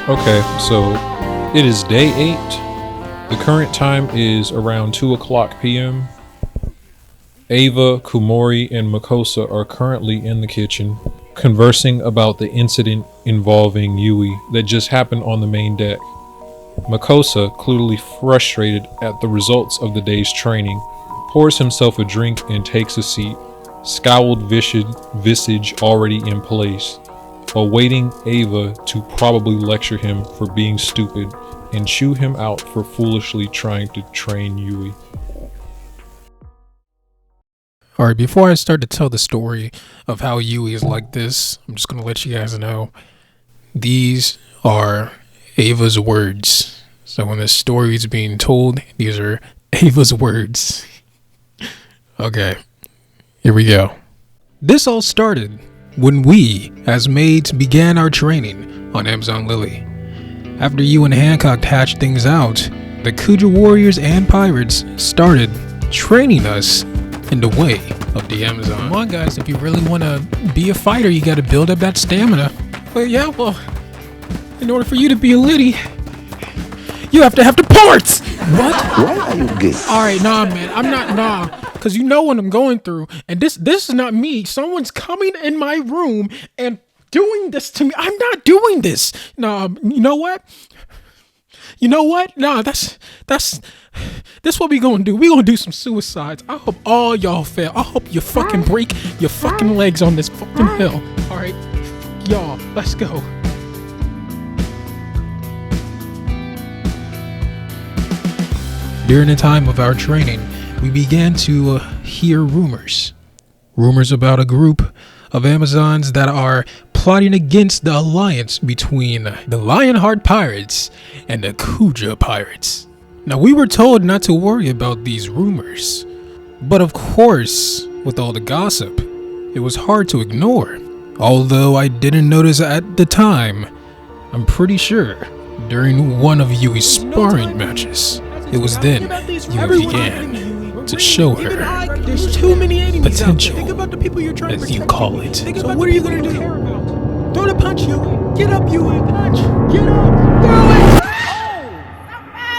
Okay, so it is day 8. The current time is around 2 o'clock p.m. Ava, Kumori, and Makosa are currently in the kitchen, conversing about the incident involving Yui that just happened on the main deck. Makosa, clearly frustrated at the results of the day's training, pours himself a drink and takes a seat, scowled visage already in place, awaiting Ava to probably lecture him for being stupid and chew him out for foolishly trying to train Yui. Alright, before I start to tell the story of how Yui is like this, I'm just going to let you guys know these are Ava's words. So when the story is being told, these are Ava's words. Okay, here we go. This all started when we, as maids, began our training on Amazon Lily. After you and Hancock hatched things out, the Kuja warriors and pirates started training us in the way of the Amazon. Come on guys, if you really want to be a fighter, you got to build up that stamina. But yeah, well, in order for you to be a Liddy, you have to have the parts! What? Why are you gay? Alright, nah man, I'm not, because you know what I'm going through, and this is not me. Someone's coming in my room and doing this to me. I'm not doing this. Nah, you know what? Nah, that's what we gonna do. We gonna do some suicides. I hope all y'all fail. I hope you fucking break your fucking legs on this fucking hill. Alright, y'all, let's go. During the time of our training, we began to hear rumors. Rumors about a group of Amazons that are plotting against the alliance between the Lionheart Pirates and the Kuja Pirates. Now, we were told not to worry about these rumors, but of course, with all the gossip, it was hard to ignore. Although I didn't notice at the time, I'm pretty sure during one of Yui's sparring matches, it was then Yui began to show her potential, as you call it. So what are you gonna do? Throw the punch, Yui. Get up, Yui. Punch. Get up. Throw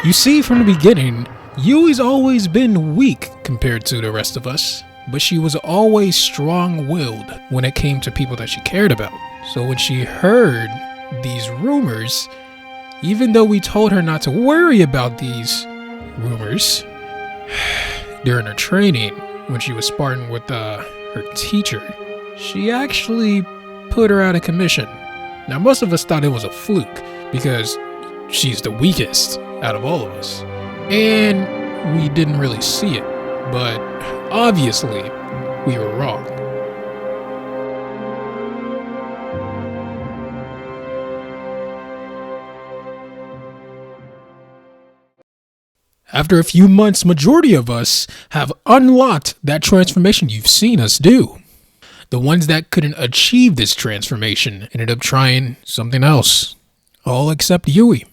it. You see, from the beginning, Yui's always been weak compared to the rest of us, but she was always strong-willed when it came to people that she cared about. So when she heard these rumors, even though we told her not to worry about these rumors, during her training, when she was sparring with her teacher, she actually put her out of commission. Now, most of us thought it was a fluke because she's the weakest out of all of us, and we didn't really see it, but obviously we were wrong. After a few months, majority of us have unlocked that transformation you've seen us do. The ones that couldn't achieve this transformation ended up trying something else, all except Yui.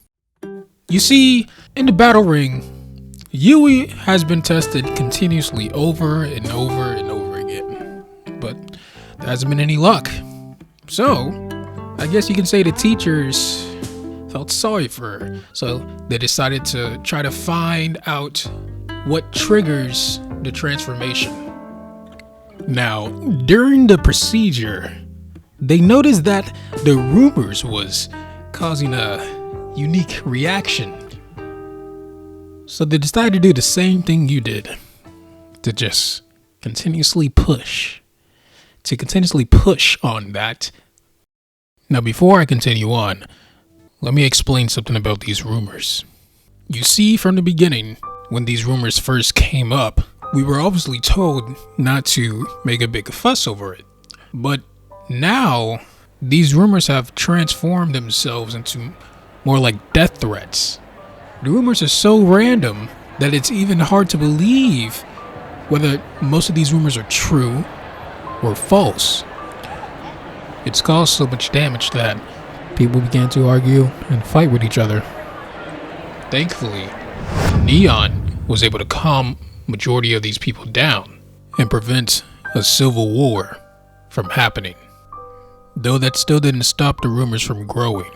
You see, in the battle ring, Yui has been tested continuously over and over and over again, but there hasn't been any luck. So, I guess you can say the teachers felt sorry for her, so they decided to try to find out what triggers the transformation. Now, during the procedure, they noticed that the rumors was causing a unique reaction. So they decided to do the same thing you did, to just continuously push on that. Now, before I continue on, let me explain something about these rumors. You see, from the beginning, when these rumors first came up, we were obviously told not to make a big fuss over it. But now, these rumors have transformed themselves into more like death threats. The rumors are so random that it's even hard to believe whether most of these rumors are true or false. It's caused so much damage that people began to argue and fight with each other. Thankfully, Neon was able to calm majority of these people down and prevent a civil war from happening, though that still didn't stop the rumors from growing.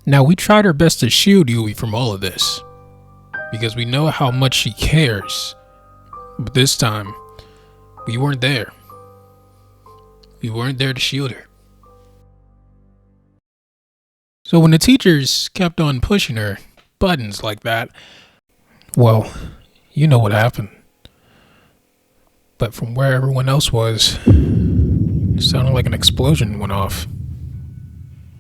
Now, we tried our best to shield Yui from all of this, because we know how much she cares. But this time, we weren't there. We weren't there to shield her. So when the teachers kept on pushing her buttons like that, well, you know what happened. But from where everyone else was, it sounded like an explosion went off.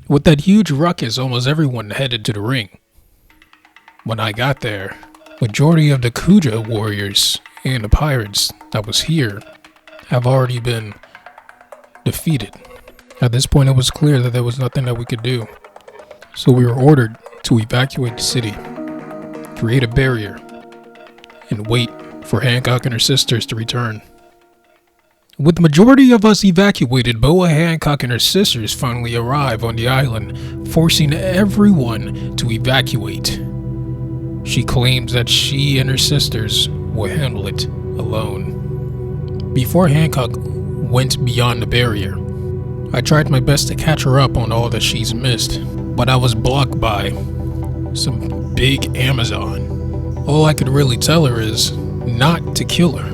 With that huge ruckus, almost everyone headed to the ring. When I got there, majority of the Kuja warriors and the pirates that was here have already been defeated. At this point, it was clear that there was nothing that we could do. So we were ordered to evacuate the city, create a barrier, and wait for Hancock and her sisters to return. With the majority of us evacuated, Boa Hancock and her sisters finally arrive on the island, forcing everyone to evacuate. She claims that she and her sisters will handle it alone. Before Hancock went beyond the barrier, I tried my best to catch her up on all that she's missed, but I was blocked by some big Amazon. All I could really tell her is not to kill her.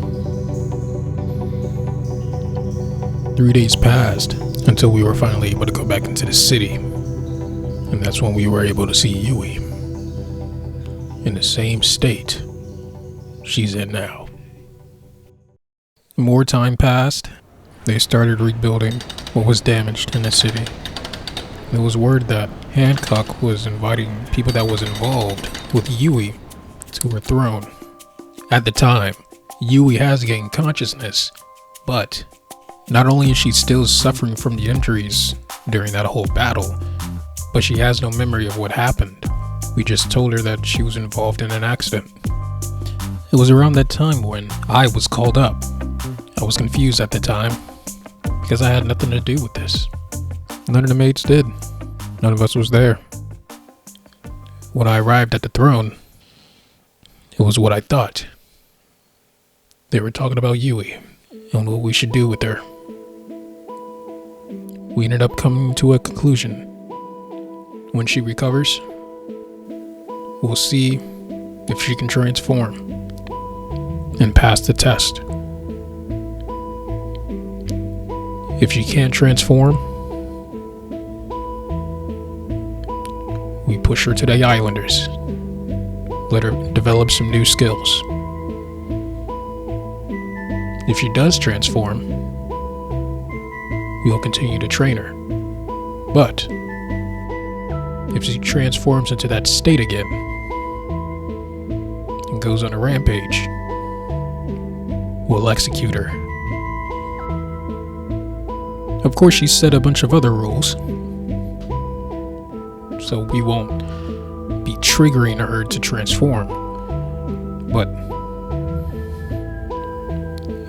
3 days passed until we were finally able to go back into the city, and that's when we were able to see Yui in the same state she's in now. More time passed. They started rebuilding what was damaged in the city. There was word that Hancock was inviting people that was involved with Yui to her throne. At the time, Yui has gained consciousness, but not only is she still suffering from the injuries during that whole battle, but she has no memory of what happened. We just told her that she was involved in an accident. It was around that time when I was called up. I was confused at the time because I had nothing to do with this. None of the maids did. None of us was there. When I arrived at the throne, it was what I thought. They were talking about Yui and what we should do with her. We ended up coming to a conclusion. When she recovers, we'll see if she can transform and pass the test. If she can't transform, we push her to the islanders. Let her develop some new skills. If she does transform, we'll continue to train her. But if she transforms into that state again and goes on a rampage, we'll execute her. Of course, she set a bunch of other rules, so we won't be triggering her to transform. But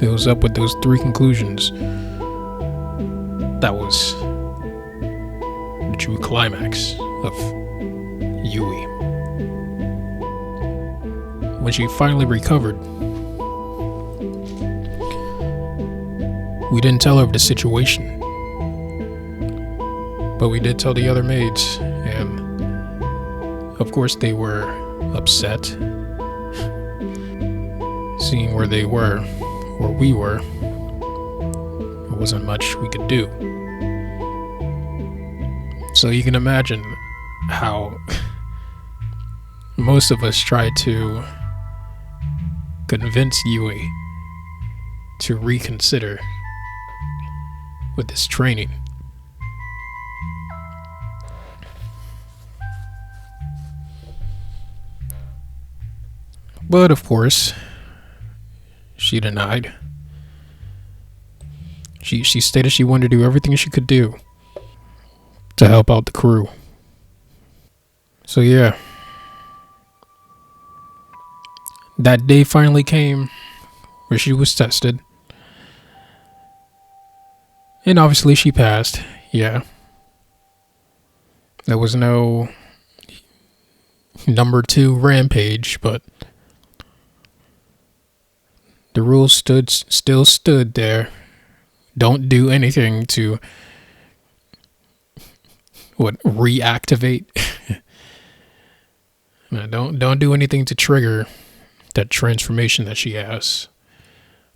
it was up with those 3 conclusions. That was the true climax of Yui. When she finally recovered, we didn't tell her of the situation, but we did tell the other maids, and of course they were upset seeing where they were, where we were. There wasn't much we could do. So you can imagine how most of us tried to convince Yui to reconsider with this training. But of course, she denied. She stated she wanted to do everything she could do to help out the crew. So yeah, that day finally came where she was tested. And obviously she passed, yeah. There was no number 2 rampage, but the rules still stood there. Don't do anything to reactivate Now, don't do anything to trigger that transformation that she has.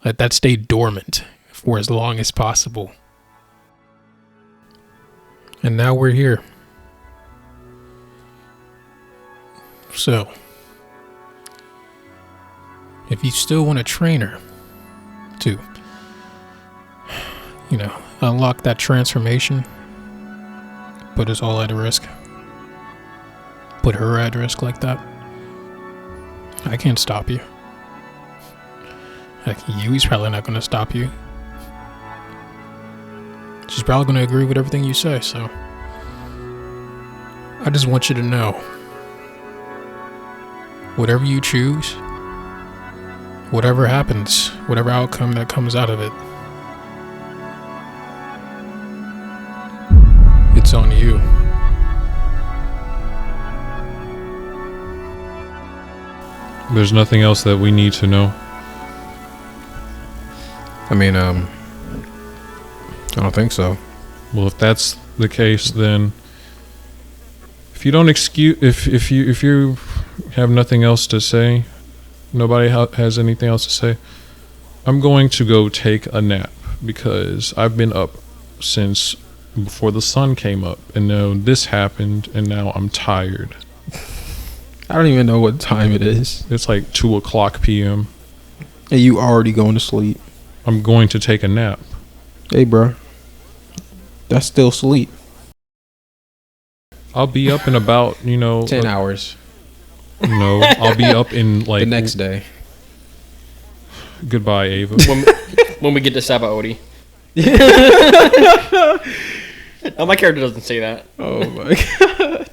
Let that stay dormant for as long as possible. And now we're here. So, if you still want to train her to, unlock that transformation, put us all at risk, put her at risk like that, I can't stop you. Heck, Yui's probably not going to stop you. She's probably going to agree with everything you say, so I just want you to know, whatever you choose, whatever happens, whatever outcome that comes out of it, it's on you. There's nothing else that we need to know. I mean, I don't think so. Well, if that's the case, then if you don't if you have nothing else to say, nobody has anything else to say, I'm going to go take a nap because I've been up since before the sun came up, and now this happened, and now I'm tired. I don't even know what time it is. It's like 2:00 p.m. And you already going to sleep. I'm going to take a nap. Hey, bro. That's still sleep. I'll be up in about, 10 hours. No, I'll be up in like The next day. Goodbye, Ava. When we get to Sabaody. Oh, my character doesn't say that. Oh my god.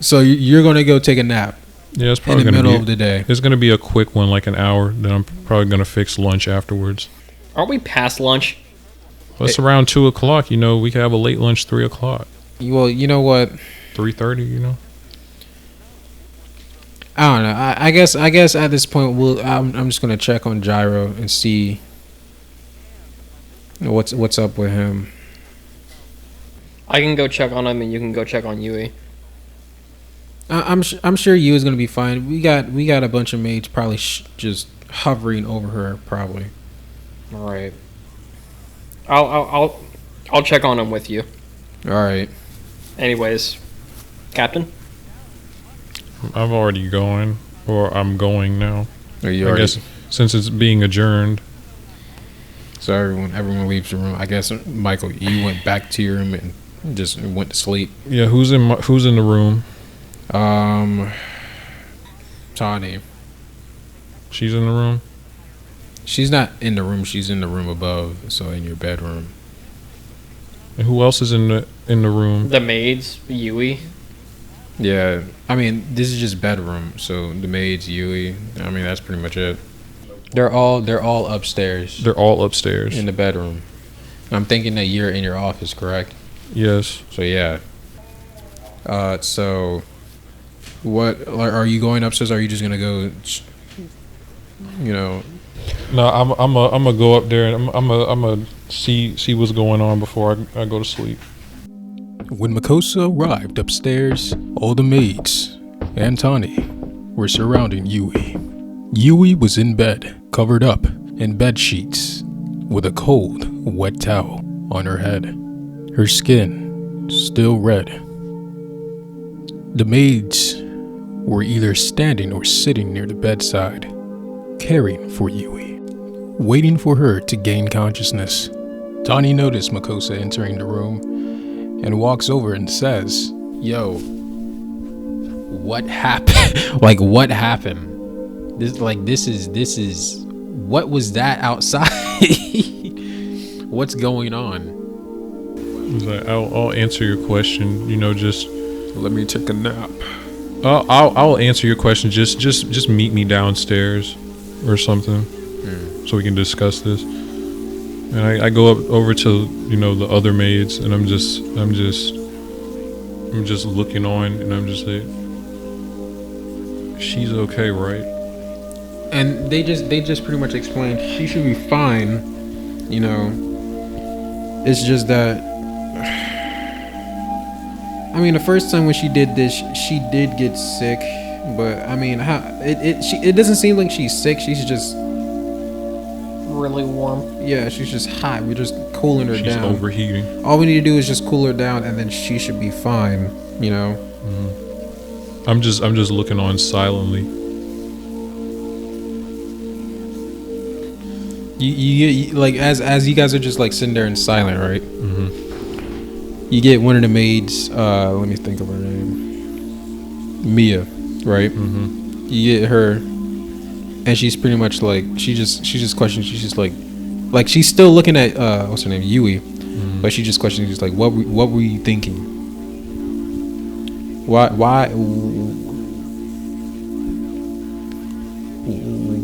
So you're going to go take a nap Yeah, it's in probably the going to middle be. of the day. It's going to be a quick one, like an hour. Then I'm probably going to fix lunch afterwards. Aren't we past lunch? Well, it's around 2:00. We can have a late lunch 3:00, Well, you know what? 3:30. I don't know. I guess at this point I'm just gonna check on Gyro and see what's up with him. I can go check on him, and you can go check on Yui. I'm sure you is gonna be fine. We got a bunch of maids probably just hovering over her probably. All right. I'll check on him with you. All right. Anyways, Captain. I'm already going, or I'm going now. Are you I already? guess since it's being adjourned. So everyone leaves the room. I guess Michael, you went back to your room and just went to sleep. Yeah, who's in the room? Tawny. She's in the room. She's not in the room. She's in the room above. So in your bedroom. And who else is in the room? The maids, Yui. Yeah, I mean this is just bedroom. So the maids, Yui. I mean that's pretty much it. They're all upstairs. They're all upstairs. In the bedroom. I'm thinking that you're in your office, correct? Yes. So yeah. So what are you going upstairs? Or are you just gonna go? No, I'm gonna go up there and I'm gonna see what's going on before I go to sleep. When Makosa arrived upstairs, all the maids and Tani were surrounding Yui. Yui was in bed, covered up in bed sheets, with a cold, wet towel on her head. Her skin still red. The maids were either standing or sitting near the bedside, caring for Yui, waiting for her to gain consciousness. Tani noticed Makosa entering the room and walks over and says, "Yo, what happened?" Like, what happened? This is what was that outside? What's going on? I'll answer your question. Just Let me take a nap. I'll answer your question. Just meet me downstairs or something, so we can discuss this. And I go up over to the other maids, and I'm just looking on, and I'm just like, she's okay, right? And they just pretty much explained she should be fine. It's just that I mean, the first time when she did this, she did get sick, but I mean, it doesn't seem like she's sick. She's just Really warm. she's just hot. We're just cooling her She's down. overheating. All we need to do is just cool her down, and then she should be fine. You know. I'm just looking on silently. You like as you guys are just like sitting there in silent, right? You get one of the maids. Let me think of her name. Mia, right? You get her, and she's pretty much like she just questions. She's just like she's still looking at what's her name, Yui, but she just questions. She's like, what were you thinking? Why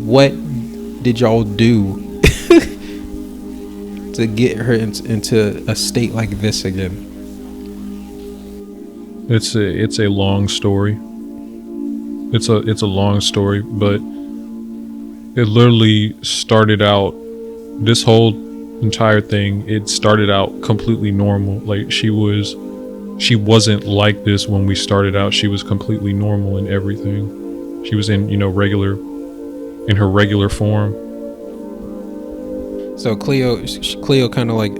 what did y'all do to get her into a state like this again? It's a long story. It's a long story, but it literally started out, this whole entire thing, it started out completely normal. Like she wasn't like this when we started out. She was completely normal in everything. She was in her regular form. So Cleo kind of like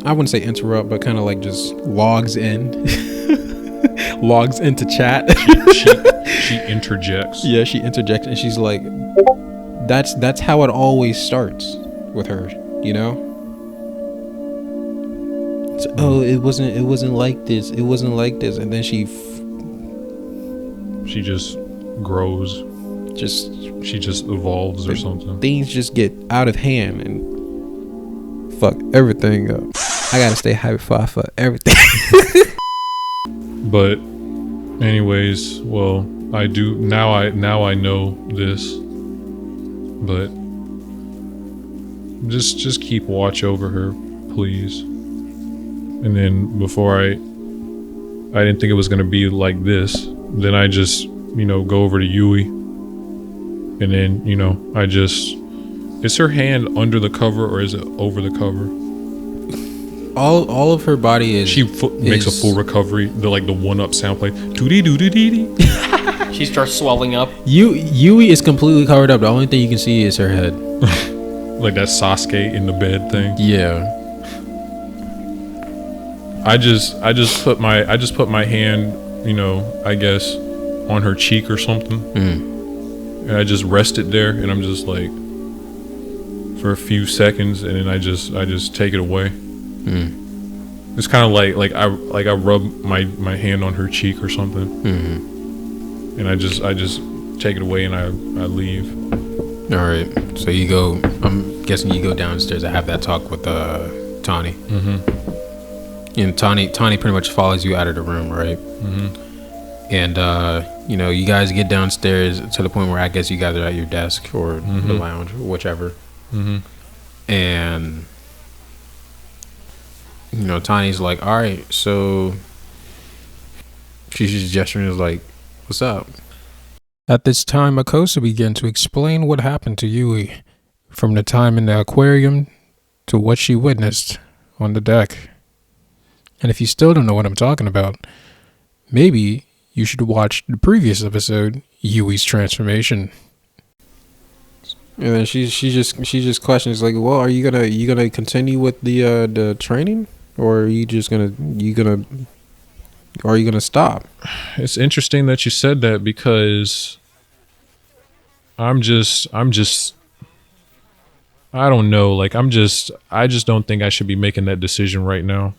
I wouldn't say interrupt, but kind of like just logs into chat. She interjects. Yeah, she interjects, and she's like, "That's how it always starts with her, you know." So, oh, it wasn't like this. It wasn't like this, and then she just grows. She just evolves or something. Things just get out of hand and fuck everything up. I gotta stay high before I fuck everything. But anyways, well, I do now I know this. But just keep watch over her, please. And then before I didn't think it was gonna be like this. Then I just, go over to Yui. And then, is her hand under the cover or is it over the cover? All of her body is. She makes a full recovery. The 1-up sound play. Doody doody dee. She starts swelling up. Yui is completely covered up. The only thing you can see is her head. Like that Sasuke in the bed thing. Yeah. I just put my hand, I guess, on her cheek or something. And I just rest it there, and I'm just like, for a few seconds, and then I just take it away. It's kind of like I rub my hand on her cheek or something, and I just take it away and I leave. All right, so you go. I'm guessing you go downstairs to have that talk with Tawny. And Tawny pretty much follows you out of the room, right? And you guys get downstairs to the point where I guess you guys are at your desk or the lounge, whichever. And Tawny's like, all right, so she's just gesturing, is like, what's up? At this time, Makosa began to explain what happened to Yui, from the time in the aquarium to what she witnessed on the deck. And if you still don't know what I'm talking about, maybe you should watch the previous episode, Yui's transformation. And then she just questions like, well, are you gonna continue with the training, or are you gonna stop? It's interesting that you said that, because I'm just I don't know, I just don't think I should be making that decision right now.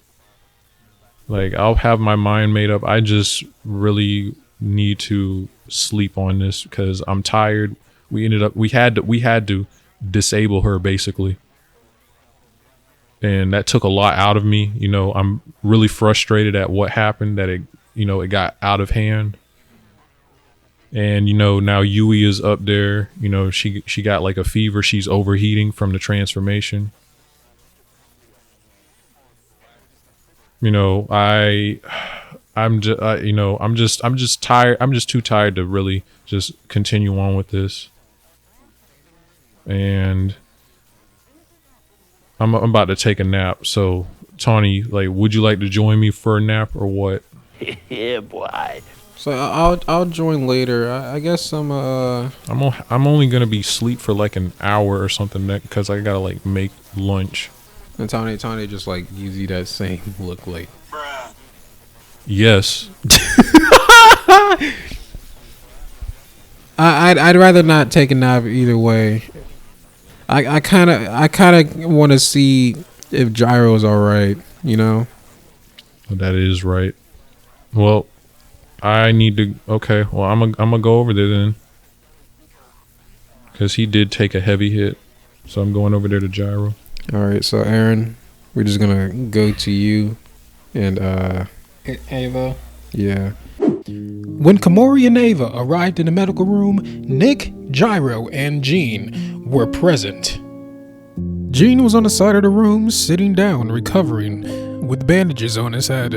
I'll have my mind made up. I just really need to sleep on this because I'm tired. We had to disable her basically. And that took a lot out of me. I'm really frustrated at what happened, that it got out of hand. And now Yui is up there, she got a fever. She's overheating from the transformation. I'm just tired. I'm just too tired to really just continue on with this. And I'm about to take a nap. So Tawny, like, would you like to join me for a nap or what? Yeah, boy. So I'll join later. I guess I'm I'm only gonna be asleep for like an hour or something because I gotta like make lunch. And Tawny just like gives you that same look like. Yes. I'd rather not take a nap either way. I kind of want to see if Gyro's all right, you know. That is right. Well, I need to. Okay. Well, I'm gonna go over there then, because he did take a heavy hit. So I'm going over there to Gyro. All right. So Aaron, we're just gonna go to you, and Ava. yeah. When Komori and Ava arrived in the medical room, Nick, Gyro, and Gene were present. Gene was on the side of the room, sitting down, recovering, with bandages on his head.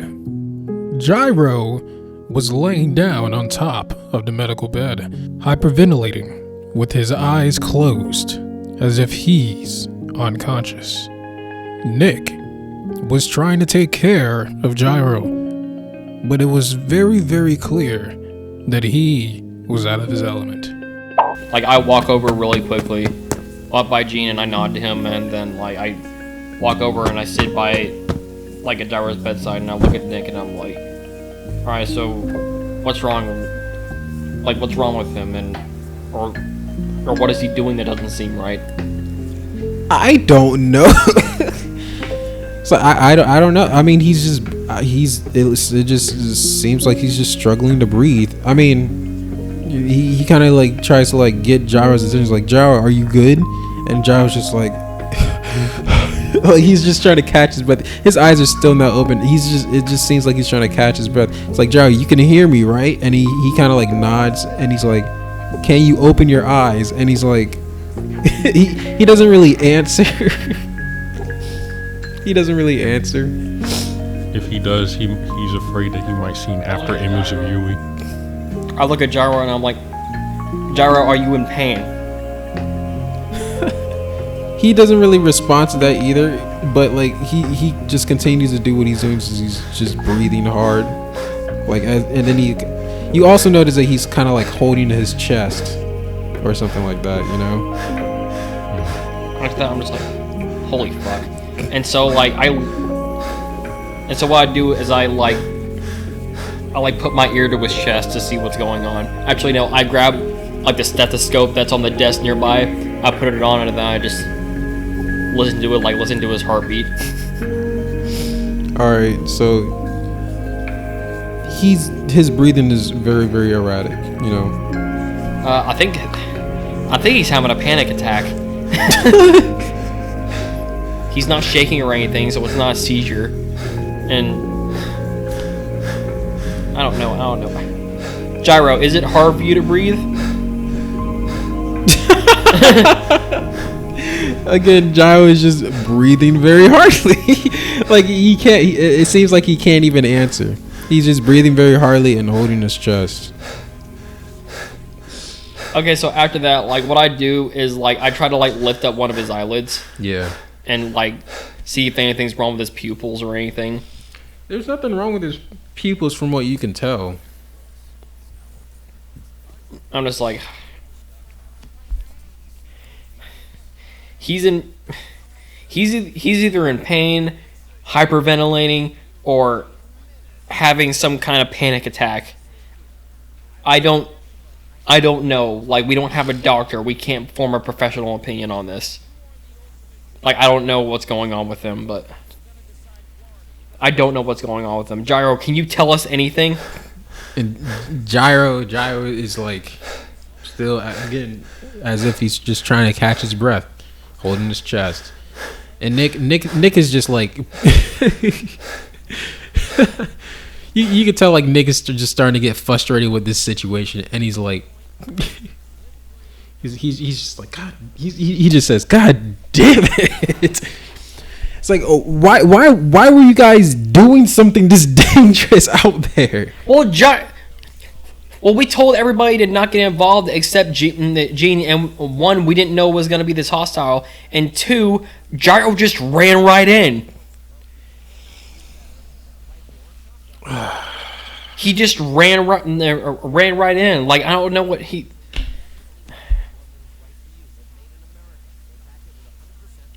Gyro was laying down on top of the medical bed, hyperventilating, with his eyes closed, as if he's unconscious. Nick was trying to take care of Gyro, but it was very, very clear that he was out of his element. Like, I walk over really quickly, up by Gene, and I nod to him, and then, like, I walk over and I sit by, like, at Gyro's bedside, and I look at Nick, and I'm like, alright, so, what's wrong? Like, what's wrong with him, and, or what is he doing that doesn't seem right? I don't know. So I don't know. I mean, it just seems like he's just struggling to breathe. I mean, he kind of like tries to like get Gyro's attention. He's like, Gyro, are you good? And Gyro's just like, like he's just trying to catch his breath. His eyes are still not open. It just seems like he's trying to catch his breath. It's like, Gyro, you can hear me, right? And he kind of like nods, and he's like, can you open your eyes? And he's like, he doesn't really answer. He doesn't really answer. If he does, he's afraid that he might see an after image of Yui. I look at Gyro and I'm like, Gyro, are you in pain? He doesn't really respond to that either, but like he just continues to do what he's doing. He's just breathing hard, like, and then you also notice that he's kind of like holding his chest or something like that, you know. Like that, I'm just like, holy fuck. And so like what I do is I put my ear to his chest to see what's going on. Actually, no, I grab like the stethoscope that's on the desk nearby. I put it on, and then I just listen to it, like listen to his heartbeat. All right, so his breathing is very, very erratic, you know. I think he's having a panic attack. He's not shaking or anything, so it's not a seizure. And I don't know. Gyro, is it hard for you to breathe? Again, Gyro is just breathing very hardly. Like he can't. It seems like he can't even answer. He's just breathing very hardly and holding his chest. Okay, so after that, like what I do is like I try to like lift up one of his eyelids. Yeah. And like see if anything's wrong with his pupils or anything. There's nothing wrong with his pupils from what you can tell. I'm just like, he's either in pain, hyperventilating, or having some kind of panic attack. I don't know. Like, we don't have a doctor. We can't form a professional opinion on this. Like, I don't know what's going on with him, but I don't know what's going on with him. Gyro, can you tell us anything? And Gyro is like still again as if he's just trying to catch his breath, holding his chest. And Nick is just like you can tell like Nick is just starting to get frustrated with this situation, and he's like he's just like God. He just says, God damn it. It's like, oh, why were you guys doing something this dangerous out there? Well, we told everybody to not get involved except Gene, and one, we didn't know was going to be this hostile, and two, Gyro just ran right in. He just ran right in. Like, I don't know what he.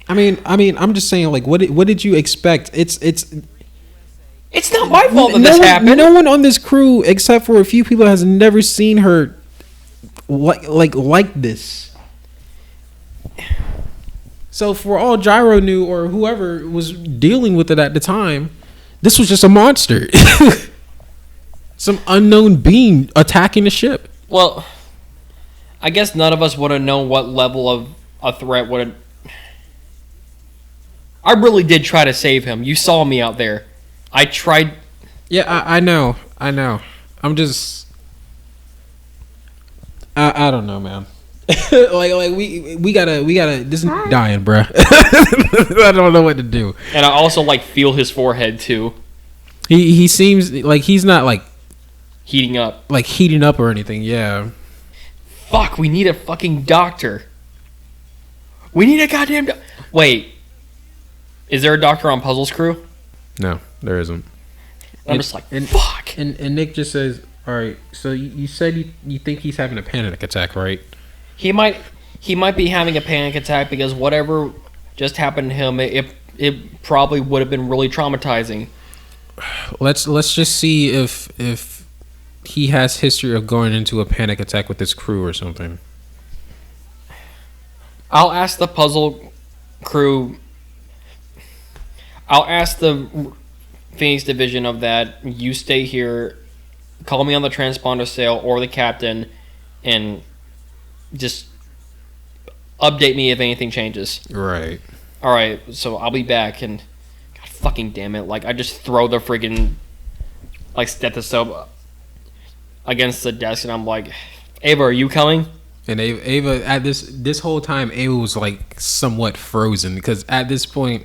I mean, I'm just saying, like, what did you expect? It's not my fault that this happened. No one on this crew, except for a few people, has never seen her like this. So for all Gyro knew, or whoever was dealing with it at the time, this was just a monster. Some unknown being attacking the ship. Well, I guess none of us would have known what level of a threat would have. I really did try to save him. You saw me out there. I tried. Yeah, I know. I'm just. I don't know, man. like we gotta this is dying, bruh. I don't know what to do. And I also like feel his forehead too. He seems like he's not like heating up or anything. Yeah. Fuck, we need a fucking doctor. We need a goddamn Wait. Is there a doctor on Puzzle's crew? No, there isn't. I'm just like, fuck. And Nick just says, all right, so you said you think he's having a panic attack, right? He might be having a panic attack because whatever just happened to him, it probably would have been really traumatizing. Let's just see if he has history of going into a panic attack with his crew or something. I'll ask the Puzzle crew. I'll ask the Phoenix division of that. You stay here. Call me on the transponder cell or the captain, and just update me if anything changes. Right. All right. So I'll be back, and God fucking damn it! Like, I just throw the friggin' like stethoscope against the desk, and I'm like, Ava, are you coming? And Ava at this whole time, Ava was like somewhat frozen because at this point,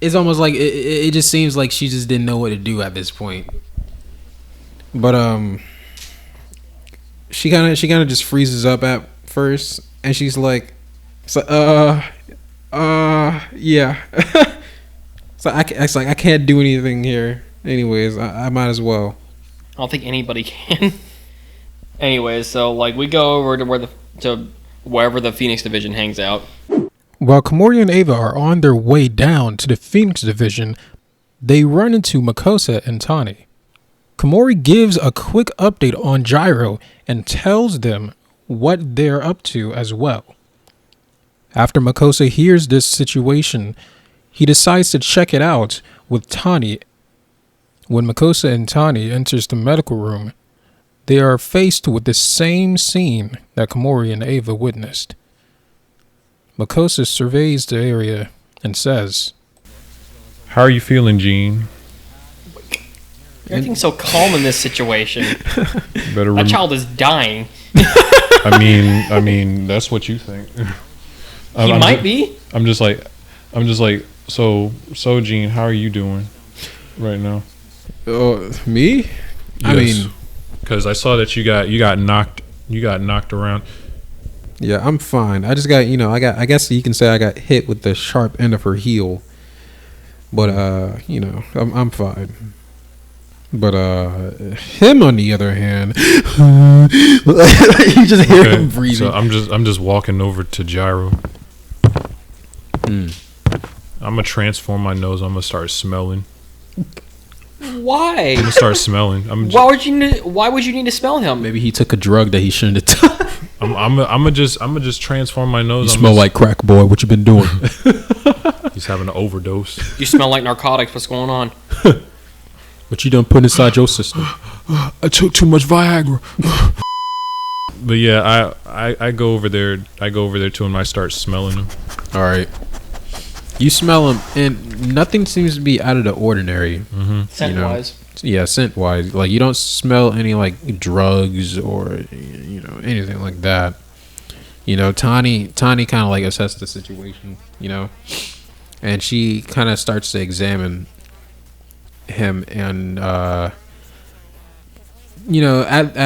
it's almost like it just seems like she just didn't know what to do at this point. But she kind of just freezes up at first, and she's like, yeah. So it's like I can't do anything here. Anyways, I might as well. I don't think anybody can. Anyways, so like we go over to wherever the Phoenix division hangs out. While Komori and Ava are on their way down to the Phoenix division, they run into Makosa and Tani. Komori gives a quick update on Gyro and tells them what they're up to as well. After Makosa hears this situation, he decides to check it out with Tani. When Makosa and Tani enters the medical room, they are faced with the same scene that Komori and Ava witnessed. Makosa surveys the area and says, "How are you feeling, Gene?" Everything's so calm in this situation. That child is dying. I mean, that's what you think. He might be. I'm just like, so Gene, how are you doing right now? Me? Yes. I mean, because I saw that you got knocked around. Yeah, I'm fine. I just got, I guess you can say I got hit with the sharp end of her heel. But I'm fine. But him on the other hand, you just hear him breathing. So I'm just walking over to Gyro. I'm gonna transform my nose. I'm gonna start smelling. Why? I'm gonna start smelling. Why would you need to smell him? Maybe he took a drug that he shouldn't have taken. I'm gonna just transform my nose. You smell like crack, boy. What you been doing? He's having an overdose. You smell like narcotics. What's going on? What you done put inside your system? I took too much Viagra. But yeah, I go over there. I go over there to him. I start smelling him. All right. You smell him, and nothing seems to be out of the ordinary. Mm-hmm. Scent-wise. Yeah, scent-wise. Like, you don't smell any, like, drugs or, anything like that. Tani kind of, like, assessed the situation, and she kind of starts to examine him, and, at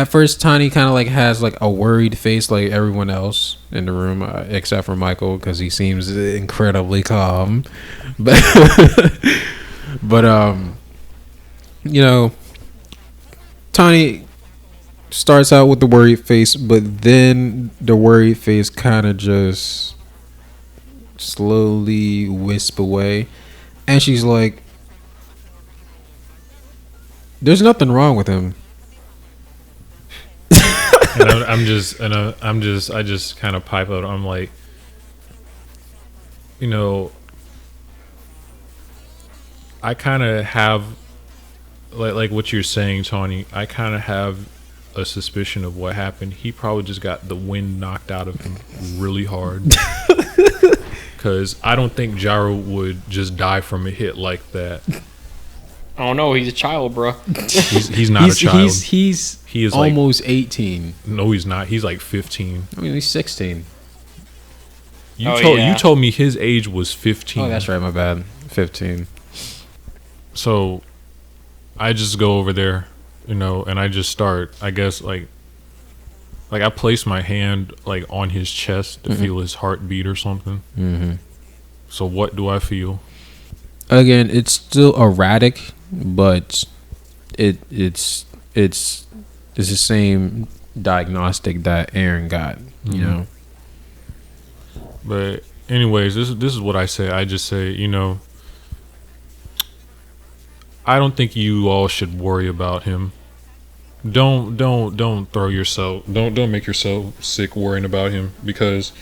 first, Tani kind of, like, has, like, a worried face like everyone else in the room, except for Michael, because he seems incredibly calm. But Tani starts out with the worried face, but then the worried face kind of just slowly wisp away, and she's like, "There's nothing wrong with him." And I just kind of pipe out. I'm like, you know, I kind of have, like what you're saying, Tawny. I kind of have a suspicion of what happened. He probably just got the wind knocked out of him really hard. Because I don't think Gyro would just die from a hit like that. I don't know. He's a child, bro. He's not a child. He is almost like, 18. No, he's not. He's like 15. I mean, he's 16. You told me his age was 15. Oh, that's right. My bad. 15. So I just go over there, and I just start, I guess, like I place my hand like on his chest to feel his heartbeat or something. Mm-hmm. So what do I feel? Again, it's still erratic, but it's the same diagnostic that Aaron got, you know. But anyways, this is what I say. I just say, I don't think you all should worry about him. Don't throw yourself. Don't make yourself sick worrying about him, because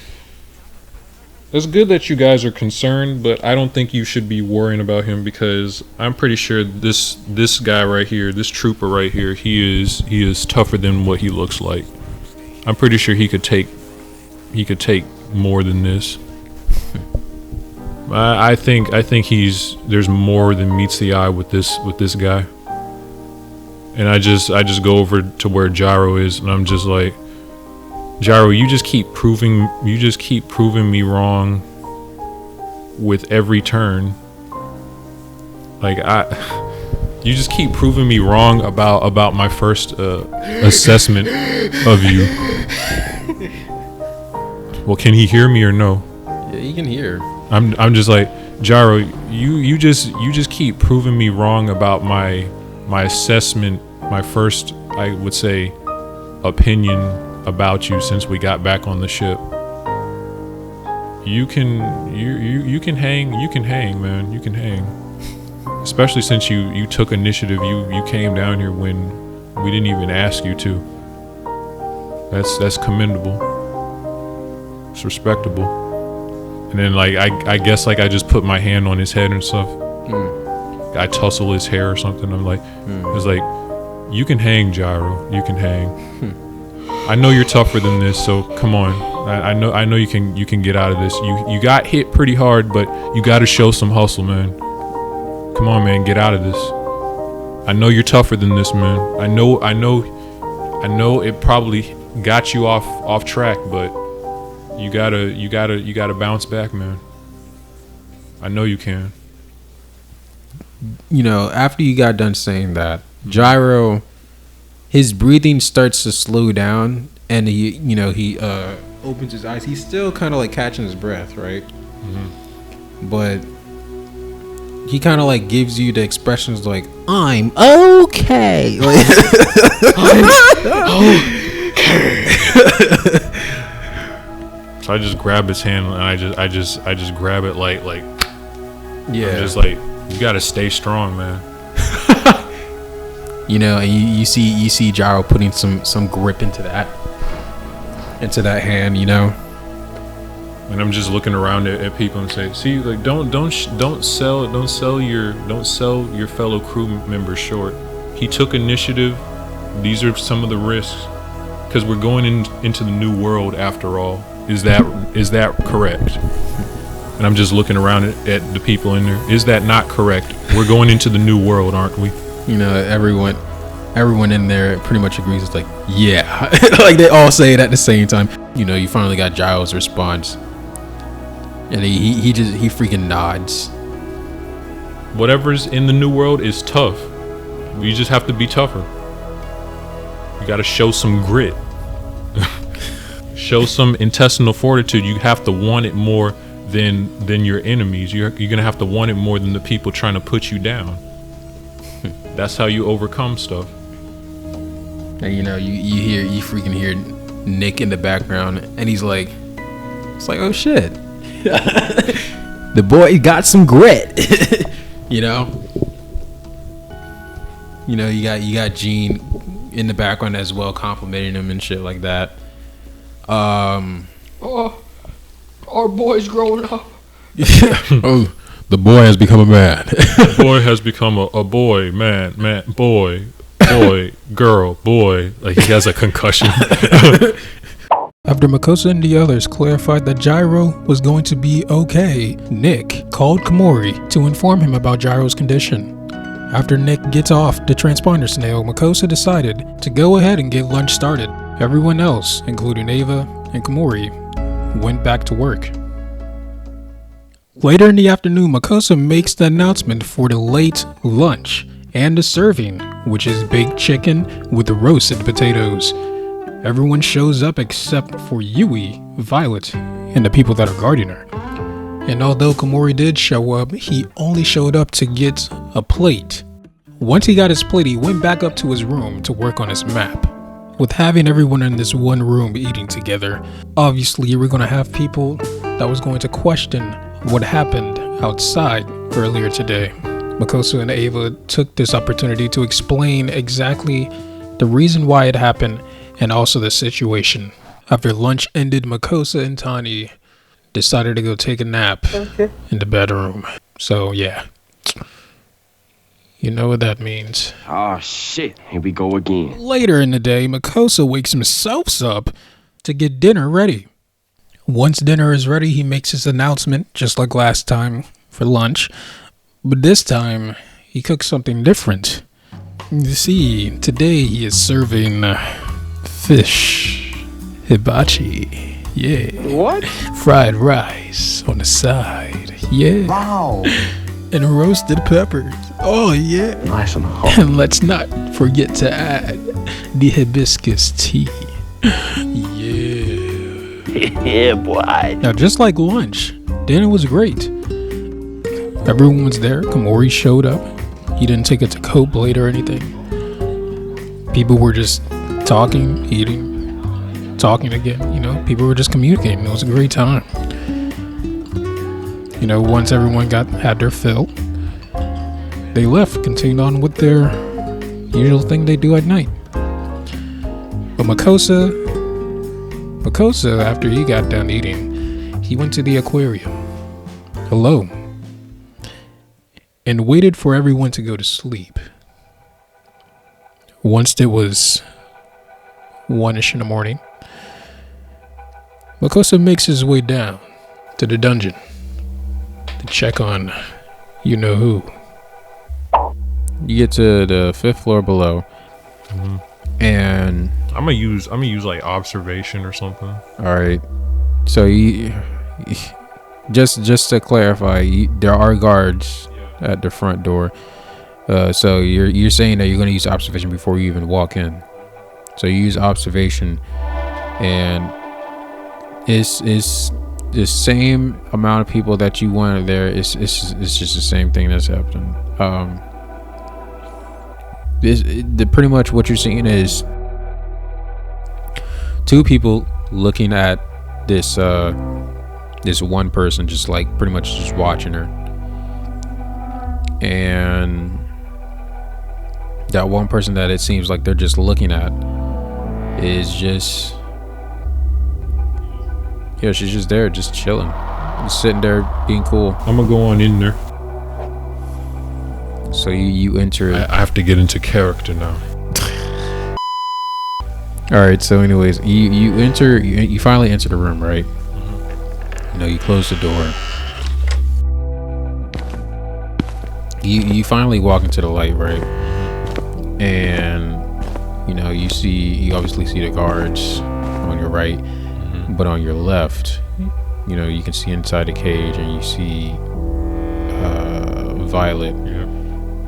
it's good that you guys are concerned, but I don't think you should be worrying about him, because I'm pretty sure this guy right here, this trooper right here, he is tougher than what he looks like. I'm pretty sure he could take more than this. I think there's more than meets the eye with this guy. And I just go over to where Gyro is, and I'm just like, Gyro, you just keep proving me wrong with every turn. Like you just keep proving me wrong about my first assessment of you. Well, can he hear me or no? Yeah, he can hear. I'm just like, Gyro, you just keep proving me wrong about my assessment, my first, I would say, opinion about you since we got back on the ship. You can hang, man. You can hang. Especially since you took initiative. You came down here when we didn't even ask you to. That's commendable. It's respectable. And then I guess I just put my hand on his head and stuff. I tussle his hair or something. I'm like, it's like, you can hang, Gyro. You can hang. I know you're tougher than this, so come on. I know you can get out of this. You got hit pretty hard, but you got to show some hustle, man. Come on, man, get out of this. I know you're tougher than this, man. I know it probably got you off track, but you gotta bounce back, man. I know you can. After you got done saying that, Gyro, his breathing starts to slow down, and he opens his eyes. He's still kind of like catching his breath, right? Mm-hmm. But he kind of like gives you the expressions like, "I'm okay." Like, So I just grab his hand, and I just grab it like yeah. I'm just like, you gotta stay strong, man. And you see Gyro putting some grip into that hand, And I'm just looking around at people and say, see, like, don't sell your fellow crew members short. He took initiative. These are some of the risks, because we're going into the new world after all. Is that correct? And I'm just looking around at the people in there. Is that not correct? We're going into the new world, aren't we? Everyone in there pretty much agrees. It's like, yeah. Like they all say it at the same time. You finally got Gyro's response, and he freaking nods. Whatever's in the new world is tough. You just have to be tougher. You got to show some grit. Show some intestinal fortitude. You have to want it more than your enemies. You're gonna have to want it more than the people trying to put you down. That's how you overcome stuff. And you freaking hear Nick in the background, and he's like, it's like, oh shit, the boy got some grit. you got Gene in the background as well, complimenting him and shit like that. Oh, our boy's growing up. Oh, the boy has become a man. The boy has become a boy, man, boy, girl, boy. Like he has a concussion. After Makosa and the others clarified that Gyro was going to be okay, Nick called Komori to inform him about Gyro's condition. After Nick gets off the transponder snail, Makosa decided to go ahead and get lunch started. Everyone else, including Ava and Komori, went back to work. Later in the afternoon, Makosa makes the announcement for the late lunch and the serving, which is baked chicken with roasted potatoes. Everyone shows up except for Yui, Violet, and the people that are guarding her. And although Komori did show up, he only showed up to get a plate. Once he got his plate, he went back up to his room to work on his map. With having everyone in this one room eating together, obviously you were going to have people that was going to question what happened outside earlier today. Makosa and Ava took this opportunity to explain exactly the reason why it happened and also the situation. After lunch ended, Makosa and Tani decided to go take a nap in the bedroom. So yeah, you know what that means. Oh shit, here we go again. Later in the day, Makosa wakes himself up to get dinner ready. Once dinner is ready, he makes his announcement, just like last time, for lunch. But this time, he cooks something different. You see, today he is serving fish. Hibachi. Yeah. What? Fried rice on the side. Yeah. Wow. And roasted peppers. Oh, yeah. Nice and hot. And let's not forget to add the hibiscus tea. Yeah. Yeah, boy. Now, just like lunch, dinner was great. Everyone was there. Komori showed up. He didn't take it to cope late or anything. People were just talking, eating, talking again. People were just communicating. It was a great time. Once everyone had their fill, they left, continued on with their usual thing they do at night. But Makosa, after he got done eating, he went to the aquarium alone and waited for everyone to go to sleep. Once it was 1-ish in the morning, Makosa makes his way down to the dungeon to check on you-know-who. You get to the 5th floor below, and I'm gonna use like observation or something. all right. So you just to clarify, there are guards at the front door. So you're saying that you're gonna use observation before you even walk in. So you use observation, and it's the same amount of people that you wanted there. It's just the same thing that's happening. Pretty much what you're seeing is 2 people looking at this one person, just like pretty much just watching her, and that one person that it seems like they're just looking at is just she's just there, just chilling, just sitting there being cool. I'm gonna go on in there. So you enter. I have to get into character now. All right. So, anyways, you enter. You finally enter the room, right? You close the door. You finally walk into the light, right? And you obviously see the guards on your right, but on your left, you can see inside the cage, and you see Violet. Yeah.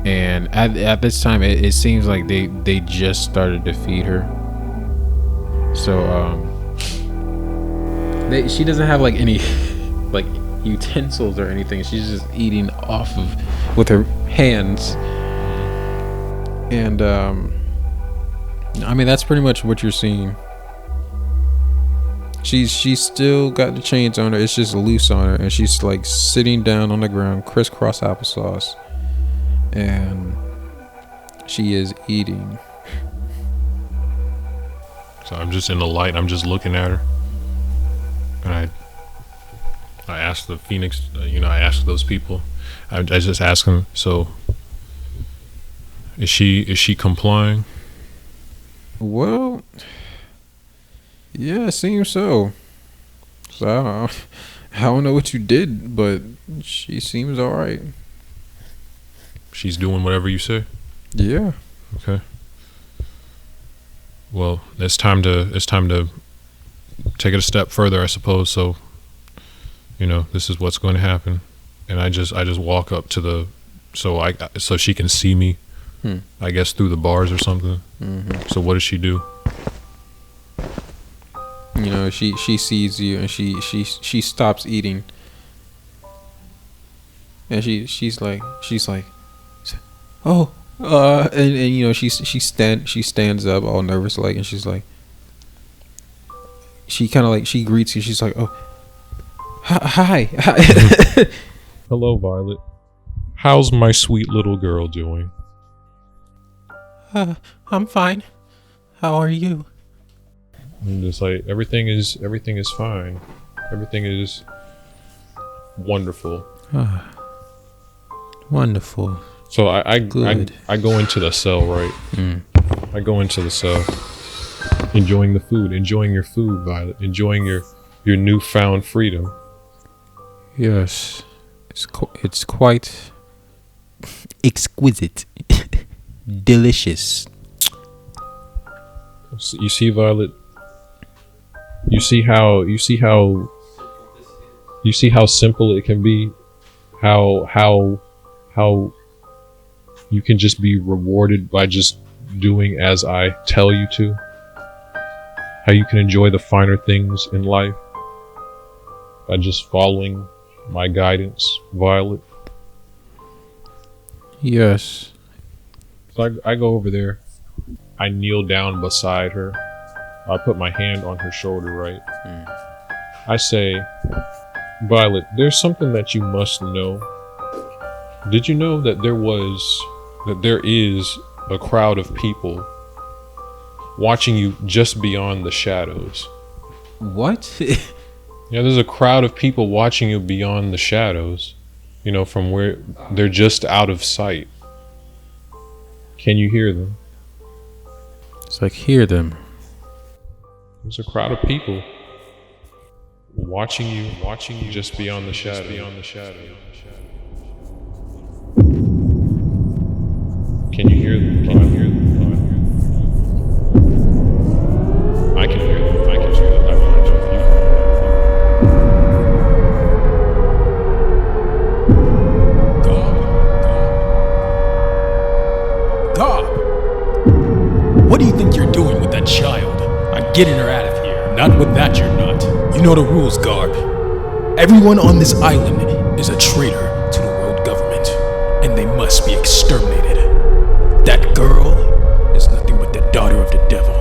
And at this time, it seems like they just started to feed her. So she doesn't have like any like utensils or anything. She's just eating with her hands. And I mean, that's pretty much what you're seeing. She's still got the chains on her. It's just loose on her, and she's like sitting down on the ground, crisscross applesauce, and she is eating. So I'm just in the light. I'm just looking at her, and I asked the Phoenix. I asked those people. I just asked them. So is she complying? Well, yeah, it seems so. So I don't know what you did, but she seems all right. She's doing whatever you say. Yeah. Okay. Well, it's time to take it a step further, I suppose. So, this is what's going to happen, and I just walk up to the so she can see me. I guess through the bars or something. Mm-hmm. So what does she do? She sees you and she stops eating, and she's like, oh, and she stands up all nervous like, and she's like, she kind of like, she greets you. She's like, oh, hi. Hello, Violet. How's my sweet little girl doing? I'm fine. How are you? I'm just like, everything is fine. Everything is wonderful. Wonderful. So I go into the cell, right? I go into the cell, enjoying the food, enjoying your food, Violet, enjoying your newfound freedom. Yes, it's quite exquisite, delicious. You see, Violet. You see how simple it can be. How you can just be rewarded by just doing as I tell you to. How you can enjoy the finer things in life by just following my guidance, Violet. Yes. So I go over there. I kneel down beside her. I put my hand on her shoulder, right? I say, Violet, there's something that you must know. Did you know that there is a crowd of people watching you just beyond the shadows? What? Yeah, there's a crowd of people watching you beyond the shadows, from where they're just out of sight. Can you hear them? It's like, hear them. There's a crowd of people watching you just beyond the shadow. Can you hear them? Can you hear them? I can hear them. I can hear them. I want to God. What do you think you're doing with that child? I'm getting her out of here. Not with that, you're not. You know the rules, Garb. Everyone on this island is a traitor to the world government, and they must be exterminated. That girl is nothing but the daughter of the devil,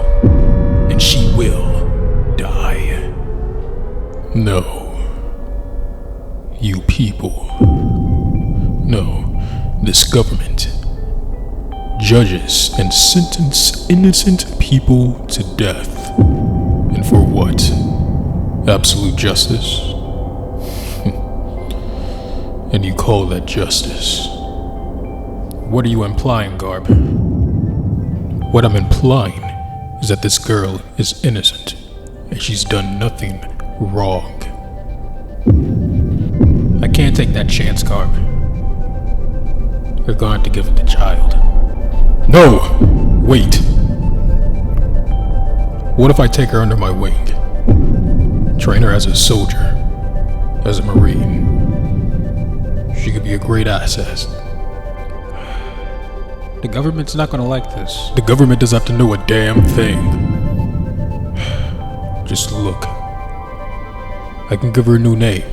and she will die. No. You people. No. This government judges and sentence innocent people to death. And for what? Absolute justice? And you call that justice? What are you implying, Garb? What I'm implying is that this girl is innocent, and she's done nothing wrong. I can't take that chance, Garb. You're going to give it the child. No! Wait! What if I take her under my wing? Train her as a soldier, as a Marine. She could be a great asset. The government's not gonna like this. The government doesn't have to know a damn thing. Just look. I can give her a new name.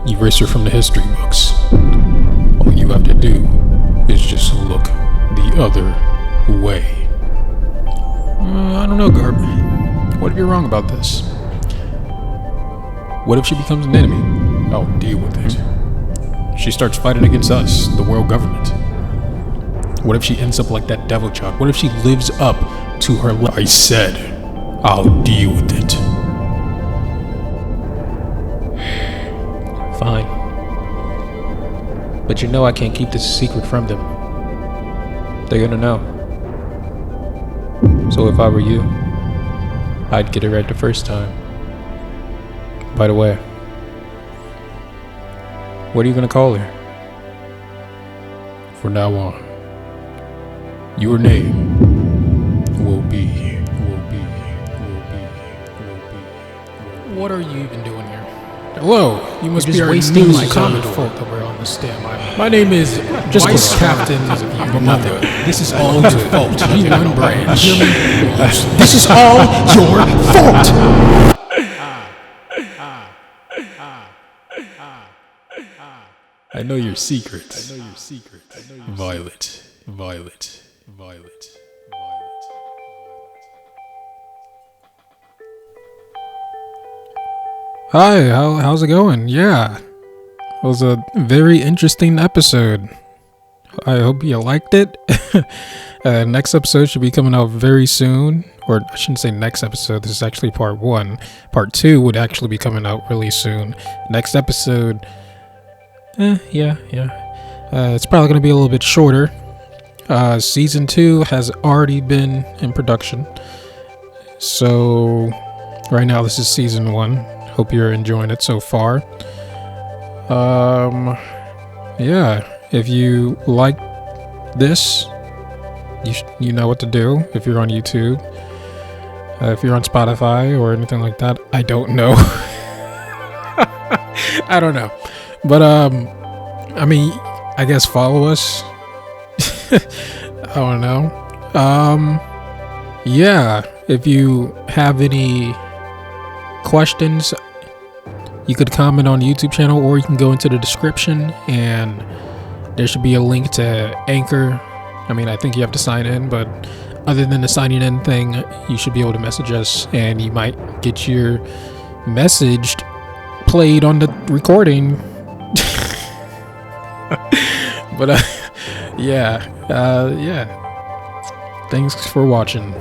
Erase her from the history books. All you have to do is just look the other way. I don't know, Garb. What if you're wrong about this? What if she becomes an enemy? I'll deal with it. She starts fighting against us, the world government. What if she ends up like that devil child? What if she lives up to her I said, I'll deal with it. Fine. But you know I can't keep this a secret from them. They're gonna know. So if I were you, I'd get it right the first time. By the way, what are you gonna call her? From now on, your name will be. What are you even doing here? Hello, you must You're be just our wasting new my time. folk that we're on the stand. My name is Just Vice go. Captain Mother. This is all your fault. You one branch. This is all your fault. I know your secret. Violet. Hi, how's it going? Yeah, it was a very interesting episode. I hope you liked it. Next episode should be coming out very soon. Or I shouldn't say next episode. This is actually part 1. Part 2 would actually be coming out really soon. Next episode, yeah. It's probably going to be a little bit shorter. Season 2 has already been in production. So right now this is season 1. Hope you're enjoying it so far. Yeah, if you like this, you know what to do. If you're on YouTube, if you're on Spotify or anything like that, I don't know. I don't know, but I mean, I guess follow us. I don't know. Yeah, if you have any questions, you could comment on the YouTube channel, or you can go into the description and there should be a link to Anchor. I mean, I think you have to sign in, but other than the signing in thing, you should be able to message us and you might get your message played on the recording. But yeah. Thanks for watching.